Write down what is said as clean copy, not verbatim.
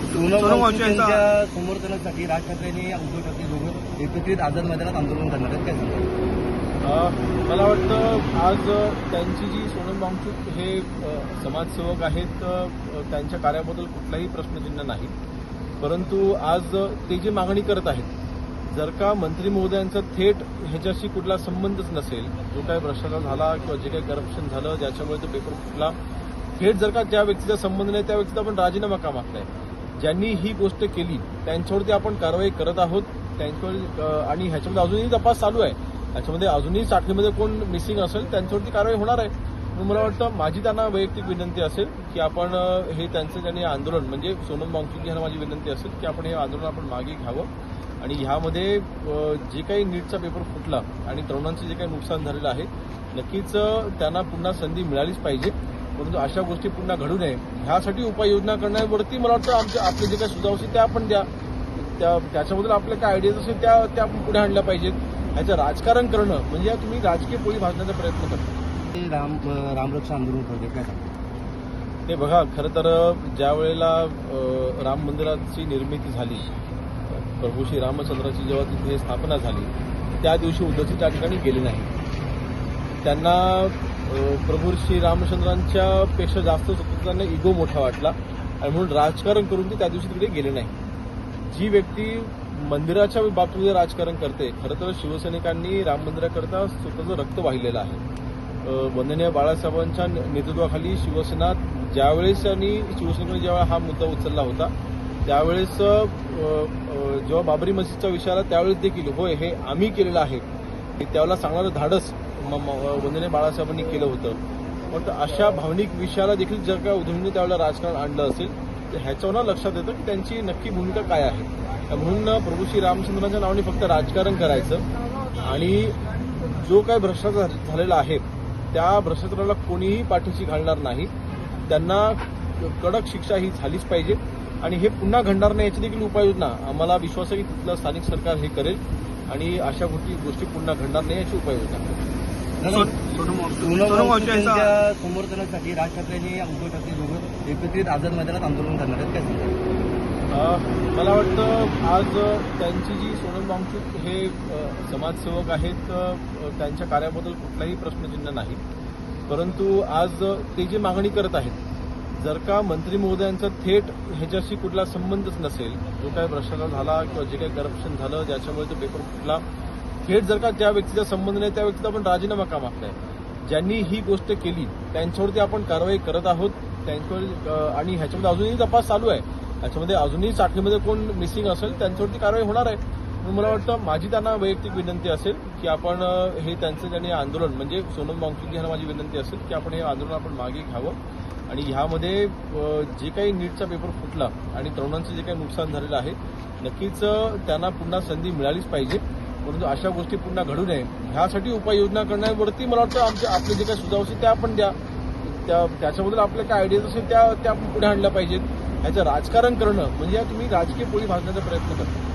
सोनम यांच्या समर्थनासाठी राज ठाकरे आणि उद्धव ठाकरे दोघं एकत्रित आझाद मैदानात आंदोलन करणार आहेत, काय सांगतात? मला वाटतं आज त्यांची जी सोनम वांगचूक हे समाजसेवक आहेत, त्यांच्या कार्याबद्दल कुठलाही प्रश्नचिन्ह नाही. परंतु आज ते जी मागणी करत आहेत, जर का मंत्री महोदयांचा थेट ह्याच्याशी कुठला संबंधच नसेल, जो काही भ्रष्टाचार झाला किंवा जे काही करप्शन झालं ज्याच्यामुळे तो पेपर फुटला, थेट जर का त्या व्यक्तीचा संबंध नाही, त्या व्यक्तीचा आपण राजीनामा का मागताय? ज्यांनी ही गोष्ट केली त्यांच्यावरती आपण कारवाई करत आहोत. त्यांच्यावर आणि ह्याच्यामध्ये अजूनही तपास चालू आहे. याच्यामध्ये अजूनही साखळीमध्ये कोण मिसिंग असेल त्यांच्यावरती कारवाई होणार आहे. म्हणून मला वाटतं माझी त्यांना वैयक्तिक विनंती असेल की आपण हे त्यांचं ज्यांनी आंदोलन म्हणजे सोनम वांगचूक यांना माझी विनंती असेल की आपण हे आंदोलन आपण मागे घ्यावं आणि ह्यामध्ये जे काही नीटचा पेपर फुटला आणि तरुणांचं जे काही नुकसान झालेलं आहे, नक्कीच त्यांना पुन्हा संधी मिळालीच पाहिजे. परंतु अशा गोष्टी पुन्हा घडू नये ह्यासाठी उपाययोजना करण्यावरती मला वाटतं आपले जे काही सुधाव असतील त्या आपण द्या. त्याच्याबद्दल आपल्या काय आयडियाज असेल त्या आपण पुढे आणल्या पाहिजेत. ह्याचं राजकारण करणं म्हणजे तुम्ही राजकीय पोळी भाजण्याचा प्रयत्न करता. रामरक्षा आंदोलन करते, काय सांगतात? ते बघा, खरं तर ज्या वेळेला राम मंदिराची निर्मिती झाली, प्रभू श्री रामचंद्राची जेव्हा तिथे स्थापना झाली, त्या दिवशी उद्धवजी त्या ठिकाणी गेले नाही. त्यांना प्रभू श्री रामचंद्रांच्या पेक्षा जास्त त्यांना इगो मोठा वाटला आणि म्हणून राजकारण करून ते त्या दिवशी तिकडे गेले नाही. जी व्यक्ती मंदिराच्या बाबतीमध्ये राजकारण करते, खरं तर शिवसैनिकांनी राम मंदिराकरता स्वतःचं रक्त वाहिलेलं आहे. वंदनीय बाळासाहेबांच्या नेतृत्वाखाली शिवसेना ज्यावेळेस आणि शिवसैनिकांनी जेव्हा हा मुद्दा उचलला होता त्यावेळेस जेव्हा बाबरी मस्जिदचा विषय आला त्यावेळेस देखील होय हे आम्ही केलेलं आहे त्यावेळेला सांगणारं धाडस वंदनीय बाळासाहेबांनी केलं होतं. पण अशा भावनिक विषयाला देखील जर का उद्धवजींनी त्यावेळेला राजकारण आणलं असेल तर ह्याच्यावर लक्षात येतं की त्यांची नक्की भूमिका काय आहे. म्हणून प्रभू श्री रामचंद्रांच्या नावाने फक्त राजकारण करायचं आणि जो काही भ्रष्टाचार झालेला आहे त्या भ्रष्टाचाराला कोणीही पाठीशी घालणार नाही. त्यांना कडक शिक्षा ही झालीच पाहिजे आणि हे पुन्हा घडणार नाही याची देखील उपाययोजना आम्हाला विश्वास आहे की तिथलं स्थानिक सरकार हे करेल आणि अशा गोष्टी पुन्हा घडणार नाही याची उपाययोजना. सोनम यांच्या समर्थनासाठी राज ठाकरे आणि उद्धव ठाकरे दोघं एकत्रित आझाद मैदानात आंदोलन करणार आहेत, काय सांगतात? मला वाटतं आज त्यांची जी सोनम वांगचूक हे समाजसेवक आहेत, त्यांच्या कार्याबद्दल कुठलाही प्रश्नचिन्ह नाही. परंतु आज ते जी मागणी करत आहेत, जर का मंत्री महोदयांचा थेट ह्याच्याशी कुठला संबंधच नसेल, जो काही भ्रष्टाचार झाला किंवा जे काही करप्शन झालं ज्याच्यामुळे तो पेपर फुटला, थेट जर का त्या व्यक्तीचा संबंध नाही, त्या व्यक्तीचा आपण राजीनामा का मागताय? ज्यांनी ही गोष्ट केली त्यांच्यावरती आपण कारवाई करत आहोत. त्यांच्यावर आणि ह्याच्यामध्ये अजूनही तपास चालू आहे. याच्यामध्ये अजूनही साखळीमध्ये कोण मिसिंग असेल त्यांच्यावरती कारवाई होणार आहे. म्हणून मला वाटतं माझी त्यांना वैयक्तिक विनंती असेल की आपण हे त्यांचं ज्यांनी आंदोलन म्हणजे सोनम वांगचूक यांना माझी विनंती असेल की आपण हे आंदोलन आपण मागे घ्यावं आणि ह्यामध्ये जे काही नीटचा पेपर फुटला आणि तरुणांचं जे काही नुकसान झालेलं आहे, नक्कीच त्यांना पुन्हा संधी मिळालीच पाहिजे. परंतु अशा गोष्टी पुन्हा घडू नये ह्यासाठी उपाययोजना करण्यावरती मला वाटतं आपले जे काही सुधाव असतील त्या आपण द्या. त्याच्याबद्दल आपल्या काय आयडियाज असेल त्या आपण पुढे आणल्या पाहिजेत. ह्याचं राजकारण करणं म्हणजे तुम्ही राजकीय पोळी भाजण्याचा प्रयत्न करता.